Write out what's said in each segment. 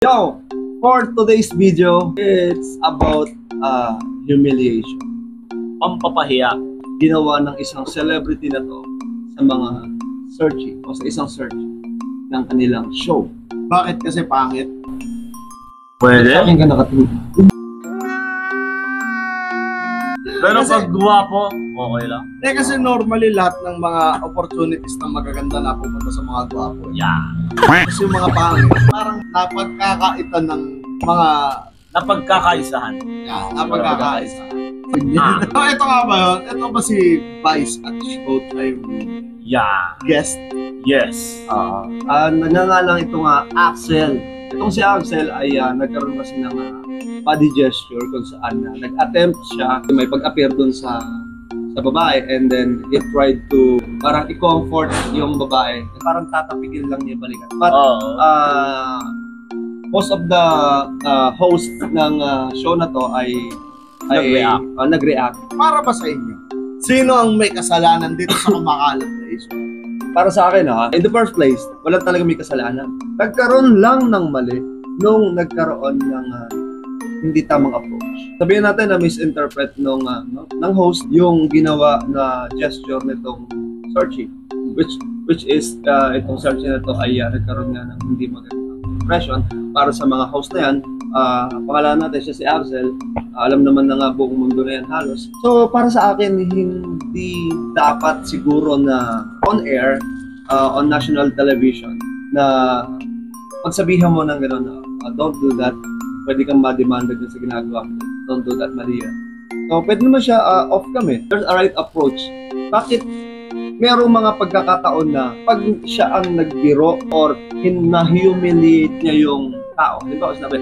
So, for today's video, it's about humiliation. Pampapahiya. Ginawa ng isang celebrity na to sa mga searching o sa isang search ng kanilang show. Bakit kasi pangit? Pwede? Sa akin ka nakatingin. Pero Kasi- pag guwapo, okay lang. Kasi normally lahat ng mga opportunities na magaganda na pupunta sa mga gwapo. Yeah. Kasi yung mga pangit, parang napagkakaitan ng mga Napagkakaisahan. napagkakaisa. So, ito nga ba yun? Ito ba si Vice at Showtime Yeah. guest? Yes. Nangangalang ito nga Axel. Itong si Axel ay nagkaroon kasi ng body gesture kung saan nag-attempt siya may pag-appear dun sa babae, and then he tried to parang i-comfort yung babae. Parang tatapigil lang niya balikan. But most of the host ng show na to ay nag-react. Para ba sa inyo? Sino ang may kasalanan dito sa kumakalat na issue? Para sa akin in the first place, wala talaga may kasalanan. Nagkaroon lang ng mali nung nagkaroon ng hindi tamang approach. Sabihin natin na misinterpret ng host yung ginawa na gesture nitong searching, which is itong searching na to ay nagkaroon nga ng hindi magandang impression para sa mga host na yan. Pangalan natin siya si Axel. Alam naman na nga buong mundo na yan halos. So para sa akin, hindi dapat siguro na on air, on national television, na pagsabihan mo ng gano'n na don't do that, pwede kang ma-demanda dyan sa ginagawa mo. Don't do that, Maria. So pwede naman siya off kami. There's a right approach. Bakit merong mga pagkakataon na pag siya ang nagbiro or na-humiliate niya yung tao, di ba? Sinabi,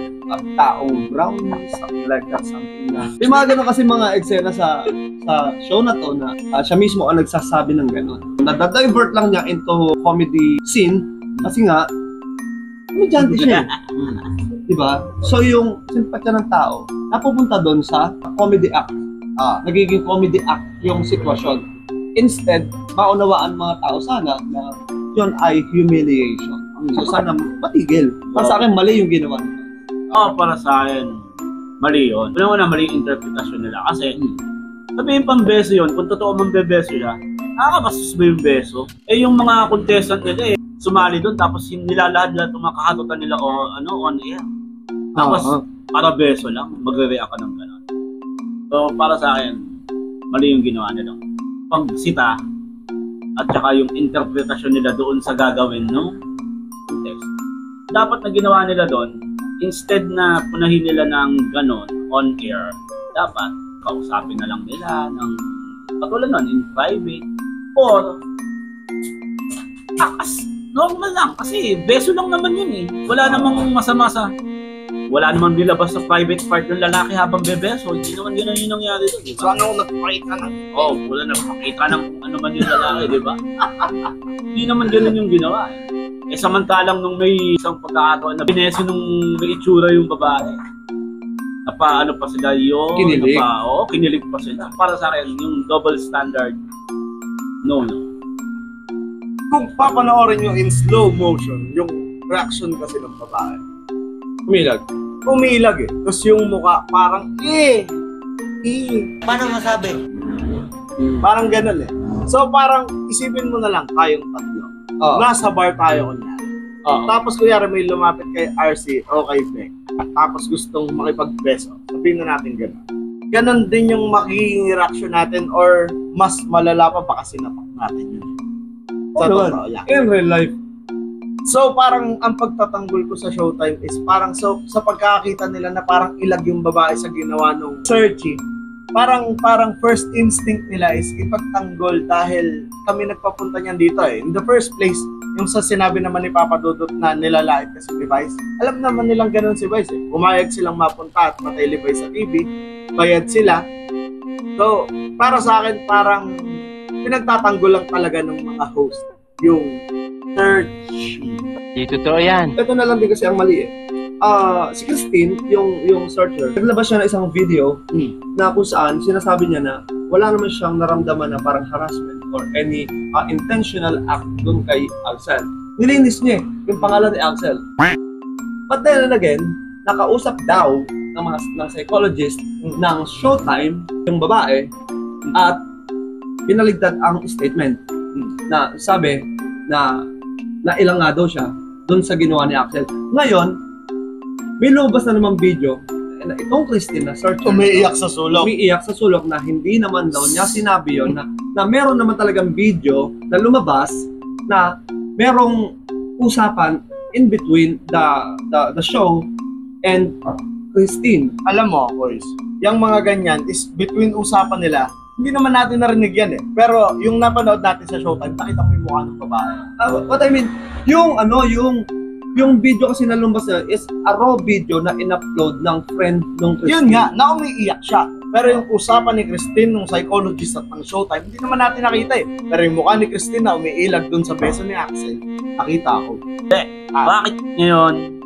taong brown, something like that, something na. May mga gano'n kasi mga eksena sa show na to na siya mismo ang nagsasabi ng gano'n. Nadadivert lang niya into comedy scene kasi nga, komedyante siya. Diba? So yung simpatya ng tao, napupunta doon sa comedy act. Nagiging comedy act yung sitwasyon. Instead, maunawaan mga tao sana na yun ay humiliation. So sana matigil. Para sa akin, mali yung ginawa nila. Para sa akin, mali yun. Una mali yung interpretasyon nila. Kasi, sabihin pang beso yun, kung totoo mang bebeso siya, nakakabastos ba yung beso? Yung mga contestant nila sumali doon, tapos nilalahad lahat ng mga kahatutan nila on air. Tapos, para beso lang, magre-react ka ng gano'n. So, para sa akin, mali yung ginawa nila. Pagsita, at saka yung interpretasyon nila doon sa gagawin ng contest. Dapat na ginawa nila doon, instead na punahin nila ng gano'n on air, dapat kausapin na lang nila ng katulad nun, in private, or normal lang, kasi beso lang naman yun Wala namang masama wala namang nilabas sa private part ng lalaki habang bebeso. Hindi naman gano'n yung nangyari doon. So ano nagpakita ng? Wala nagpakita ng ano man yung lalaki, di ba? Hindi naman gano'n yung ginawa samantalang nung may isang pagkakataon na bineso nung may itsura yung babae. Napaano pa sila yun? Kinilig? Kinilig pa sila. Para sa akin, yung double standard, no. Kung papanoorin nyo in slow motion, yung reaction kasi ng babae, umilag Tapos yung mukha parang Paano masabi? Parang ganun So parang isipin mo na lang tayong tatlo. Nasa bar tayo kunyari. Tapos kunyari may lumapit kay RC o kay Beck. Tapos gustong makipagbeso. Sabihin na natin gano'n. Ganon din yung magiging reaction natin, or mas malala pa baka sinapak natin yun. In real life. So parang ang pagtatanggol ko sa Showtime is parang sa pagkakita nila na parang ilag yung babae sa ginawa nung searching, parang first instinct nila is ipagtanggol dahil kami nagpapunta niyan dito In the first place, yung sa sinabi naman ni Papa Dudut na nilalait kasi si Vice, alam naman nilang ganun si Vice Pumayag silang mapunta at matay sa TV, bayad sila. So para sa akin, parang pinagtatanggol lang talaga ng mga host yung search. Di totoo yan. Ito na lang din kasi ang mali si Christine, yung searcher, naglabas siya ng isang video na kung saan sinasabi niya na wala naman siyang naramdaman na parang harassment or any intentional act dun kay Axel. Nilinis niya yung pangalan ni Axel. But then again, nakausap daw ng psychologist ng Showtime yung babae at pinaligtad ang statement na sabi na ilang nga daw siya doon sa ginawa ni Axel. Ngayon, may lumabas na namang video na itong Christine na search umiiyak sa sulok na hindi naman daw niya sinabi yon na meron naman talagang video na lumabas na merong usapan in between the show and Christine. Alam mo, boys, yung mga ganyan is between usapan nila. Hindi naman natin narinig yan eh. Pero yung napanood natin sa Showtime, nakita mo yung mukha ng babae. What I mean, yung video kasi na lumabas na is a raw video na in-upload ng friend ng Christine. Yun nga, na umiiyak siya. Pero yung usapan ni Christine, ng psychologist at ng Showtime, hindi naman natin nakita eh. Pero yung mukha ni Christine na umiilag dun sa beso ni Axel, nakita ko. Bakit ngayon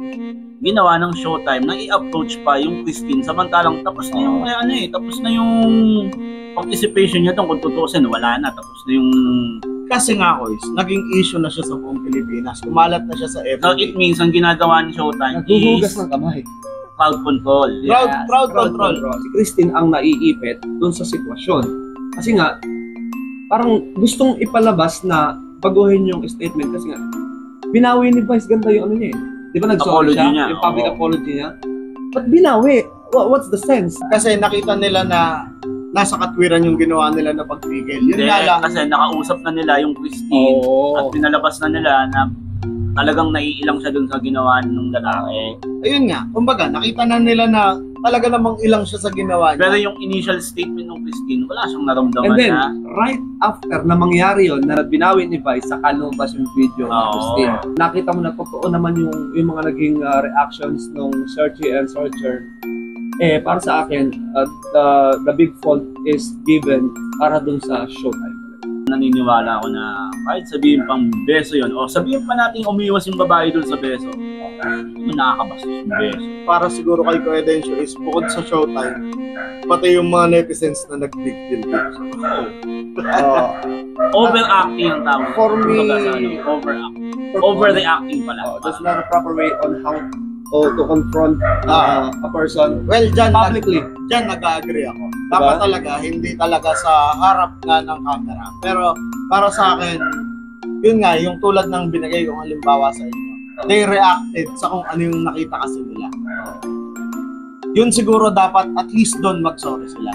ginawa ng Showtime na i-approach pa yung Christine samantalang tapos na yung tapos na yung participation niya kung tutusin, wala na, tapos na yung... Kasi nga, boys, naging issue na siya sa buong Pilipinas. Kumalat na siya sa FB. So it means ang ginagawa ni Showtime naghuhugas is ng kamay. crowd control. Crowd control. Si Christine ang naiipit doon sa sitwasyon. Kasi nga, parang gustong ipalabas na baguhin yung statement kasi nga, binawi ni Vice ganda yung ano niya eh. Di ba nag-sorry siya? Niya. Yung public apology niya? Ba't binawi? What's the sense? Kasi nakita nila na nasa katwiran yung ginawa nila na pagpigil. Yun nga lang. Kasi nakausap na nila yung Christine at pinalabas na nila na talagang naiilang siya dun sa ginawa ng lalaki. Ayun nga, kumbaga, nakita na nila na talaga namang ilang siya sa ginawa niya. Pero yung initial statement ng Christine, wala siyang naramdaman And then, na. right after na mangyari yun, na binawi ni Vice, saka lumabas yung video ng Christine. Nakita mo na totoo naman yung mga naging reactions ng searchy and searcher. Para sa akin, the big fault is given para dun sa Showtime. Naniniwala ako na kahit sabihin pang beso yun, o sabihin pa natin umiwas yung babae dun sa beso, yung nakakabastos yung beso. Para siguro kay Kuya Dencio is bukod sa Showtime, pati yung mga netizens na nag-big deal dito. Overacting ang tawag. For me, over the acting pala. There's not a proper way on how to confront a person Well, publicly. Diyan nag-agree ako. Dapat talaga, hindi talaga sa harap nga ng camera. Pero para sa akin, yun nga, yung tulad ng binigay kong halimbawa sa inyo, they reacted sa kung ano yung nakita kasi nila. Yun siguro dapat at least doon mag-sorry sila.